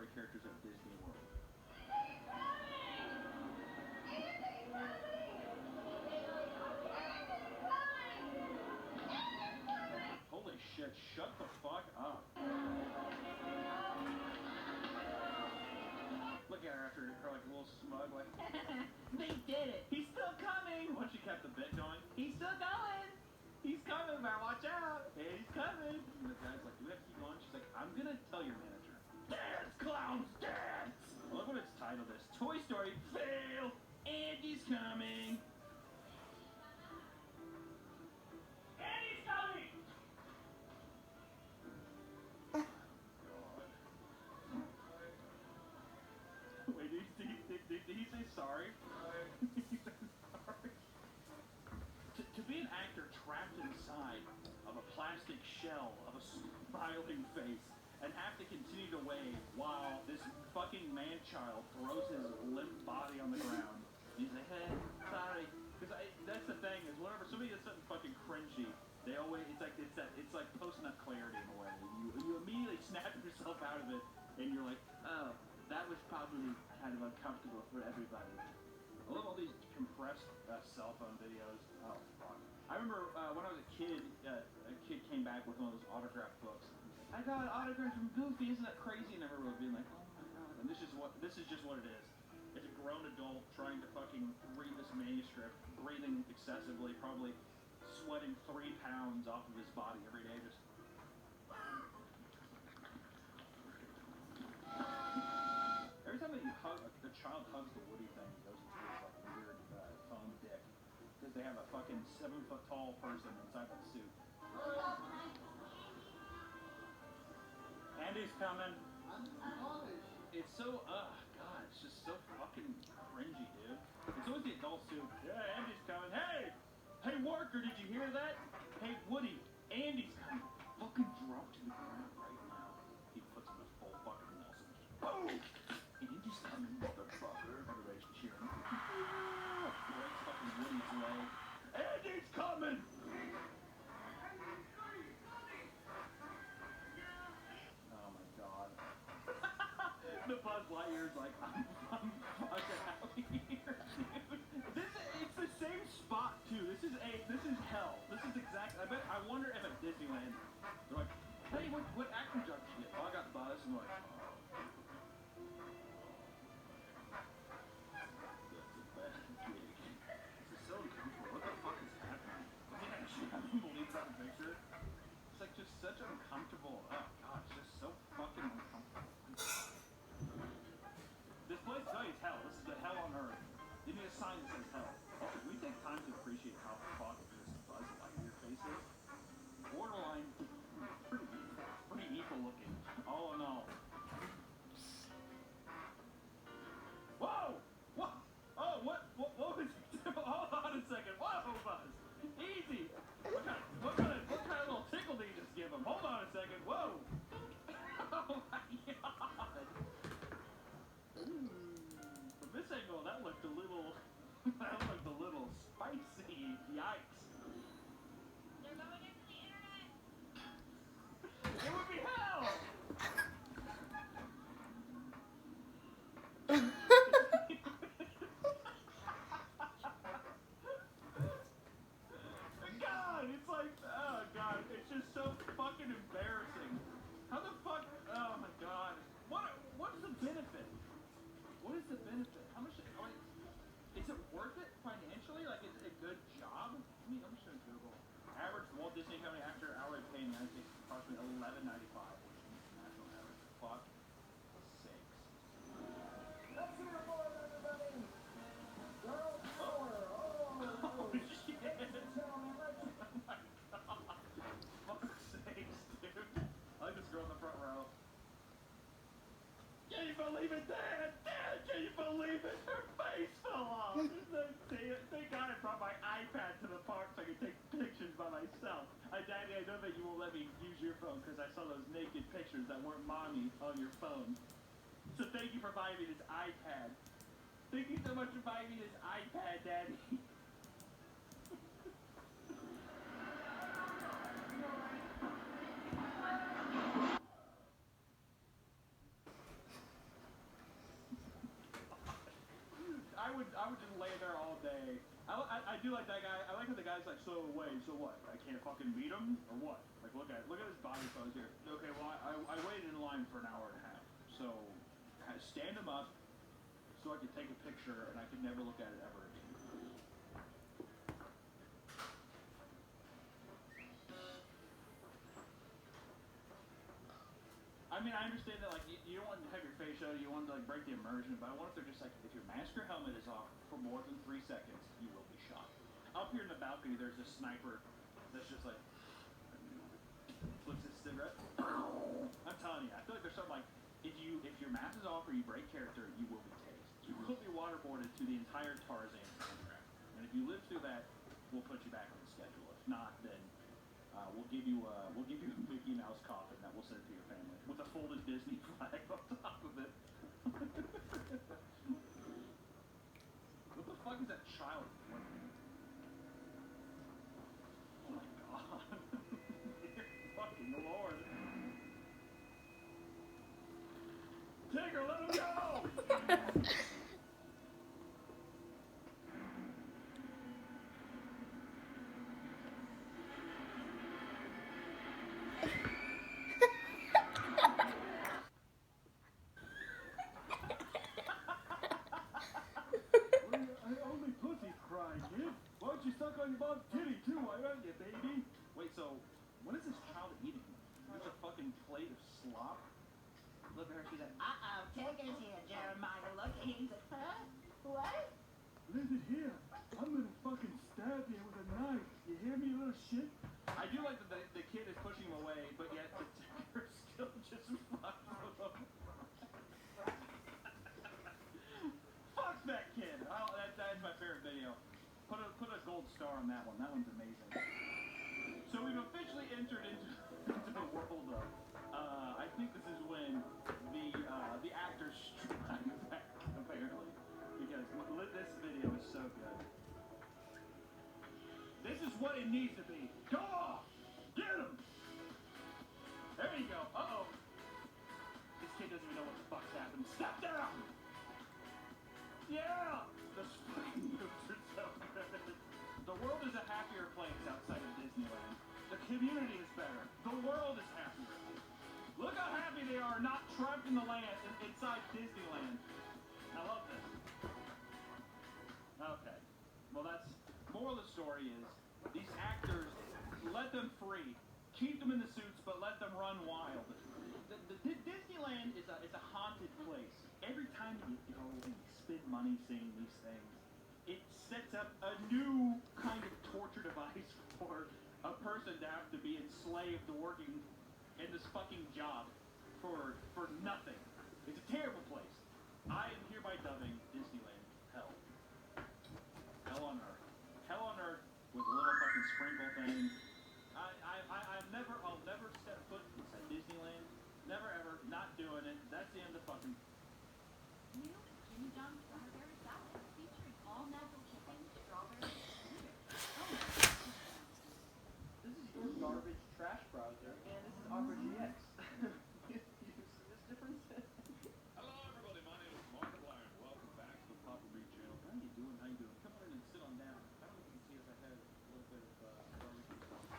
Story characters at Disney World. Holy shit, shut the fuck up. Look at her after her like a little smug like they did it. He's still coming. Once she kept the bit going, he's still going. He's coming, man, watch out. Hey, he's coming. And the guy's like, do we have to keep going? She's like, I'm gonna tell your manager. Dance, clowns, dance! Look what it's titled is. Toy Story fail. Andy's coming. Andy's coming! Wait, did he say sorry? He said sorry. To be an actor trapped inside of a plastic shell of a smiling face and have to continue to wave while this fucking man-child throws his limp body on the ground. He's like, hey, sorry. Because that's the thing, is whenever somebody does something fucking cringy, they always, it's like post-nut clarity in a way. You immediately snap yourself out of it, and you're like, oh, that was probably kind of uncomfortable for everybody. I love all these compressed cell phone videos. Oh, fuck. I remember when I was a kid came back with one of those autograph books. I got an autograph from Goofy, isn't that crazy? And everyone being like, oh my god. And this is just what it is. It's a grown adult trying to fucking read this manuscript, breathing excessively, probably sweating 3 pounds off of his body every day, just every time that the child hugs the Woody thing, it goes into this like weird foam dick because they have a fucking 7-foot tall person inside that suit. Andy's coming. It's so God, it's just so fucking cringy, dude. It's always the adult suit. Yeah, Andy's coming. Hey, worker, did you hear that? Hey, Woody, Andy's coming. Fucking drop to the ground right now. He puts him in full fucking Nelson. Boom. Andy's coming, motherfucker. Everybody's cheering. Breaks fucking Woody's leg. Andy's coming! Oh my god. The Buzz Lightyear's like, I'm fucking out of here, dude. It's the same spot too. This is hell. This is I wonder if at Disneyland, they're like, hey, what acting job did you get? Oh, I got Buzz. And I'm like, oh. This is so uncomfortable. What the fuck is happening? I think I actually haven't believed that picture. It's like just such uncomfortable. Oh god, it's just so fucking uncomfortable. This place, tell you, is hell. This is the hell on earth. Give me a sign that says hell. Also, we take time to appreciate how fucked this Buzz Lightyear face is. Borderline, pretty evil looking. All in all. Whoa! What? Oh, what was it? Hold on a second. Whoa, Buzz! Easy! What kind of little tickle did you just give him? Hold on a second. Whoa! Oh my god! From this angle, that looked a little spicy. Yikes! They're going into the internet. It would be hell! God, it's like, oh god, it's just so fucking embarrassing. How the fuck, oh my god. What is the benefit? What is the benefit? How much, like, is it worth it financially? Like, is it a good job? I'm just gonna Google. Average Walt Disney Company after hourly pay in the United States is approximately $11.95, which is national average. Fuck sakes. Let's hear it for everybody. Girl power. Oh shit. Gentlemen, let's Oh my god. Fuck's sakes, dude. I like this girl in the front row. Can you believe it, Dad? Dad, can you believe it? Her face fell off. Thank God I brought my iPad to the park so I could take pictures by myself. Daddy, I know that you won't let me use your phone because I saw those naked pictures that weren't mommy on your phone. So thank you for buying me this iPad. Thank you so much for buying me this iPad, Daddy. would just lay there all day. I do like that guy. I like how the guy's like, so wait, so what? I can't fucking beat him or what? Like look at his body pose here. Okay, well I waited in line for an hour and a half. So stand him up so I could take a picture and I could never look at it ever again. I mean, I understand that like you don't want to have your face show, you want to like break the immersion, but I wonder if they're just like, if your mask or helmet is off for more than 3 seconds, you will be shot. Up here in the balcony, there's a sniper that's just like flips his cigarette. I'm telling you, I feel like there's something like if your mask is off or you break character, you will be tased. You will be waterboarded to the entire Tarzan program, and if you live through that, we'll put you back on the schedule. If not, then we'll give you a Mickey Mouse coffin that we'll send to your family with a folded Disney flag on top of it. What the fuck is that child doing? Oh my god. Dear fucking Lord. Tigger, let him go! Only pussy's crying, kid. Why don't you suck on your mom's titty too? Why don't you, baby? Wait, so what is this child eating? Just a fucking plate of slop? Look at her, she's like, Tigger's here, Jeremiah. Look, he's huh? What? listen here. I'm gonna fucking stab you with a knife. You hear me, little shit? I do like that the kid is pushing him away, but yet the Tigger still just fucks with him. Fuck that kid. Oh, that's my favorite video. Put a gold star on that one. That one's amazing. So we've officially entered into the world of. I think this is when the actors strike back, apparently, because this video is so good. This is what it needs to be. Go off! Get him! There you go. Uh-oh. This kid doesn't even know what the fuck's happened. Step down! Yeah! The spring moves are so good. The world is a happier place outside of Disneyland. The community is better. The world is happier. Look how happy they are not trapped in the land inside Disneyland. I love this. Okay. Well, that's moral of the story is these actors, let them free. Keep them in the suits, but let them run wild. Disneyland is a haunted place. Every time you go and you spend money seeing these things, it sets up a new kind of torture device for a person to have to be enslaved to working in this fucking job for nothing. It's a terrible place. I am hereby dubbing Disneyland hell. Hell on earth. Hell on earth with a little fucking sprinkle thing. I'll never step foot inside Disneyland. Never ever. Not doing it. That's the end of fucking. New Jimmy John's strawberry salad featuring all natural chicken, strawberries, and ginger. This is your garbage trash browser, and this is Opera GX. You see this difference? Hello, everybody. My name is Markiplier, and welcome back to the Papa Reed channel. How you doing? How you doing? Come on in and sit on down. I don't know if you can see if I had a little bit of barbecue sauce.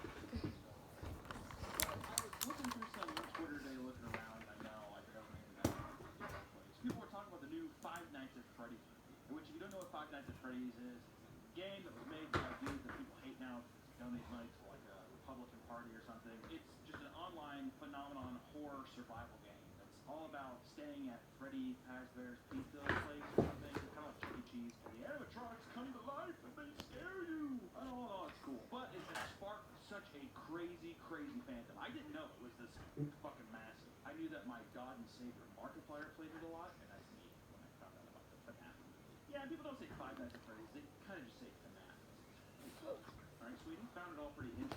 I was looking through some Twitter today, looking around. I know, like everything in that place. People were talking about the new Five Nights at Freddy's, which if you don't know what Five Nights at Freddy's is, it's a game that was made by dudes that people hate now. Donate money to like a Republican Party or something. It's just an online phenomenon horror survival game that's all about staying at Freddy Fazbear's Pizza place or something. It's kind of like Chuck E. Cheese. The animatronics come to life and they scare you. I don't know, it's cool. But it has sparked such a crazy fandom. I didn't know it was this fucking massive. I knew that my God and Savior Markiplier played it a lot, and that's me when I found out about the FNAF. Yeah, people don't say Five Nights at Freddy's, they kind of just say FNAF. Alright, sweetie, found it all pretty interesting.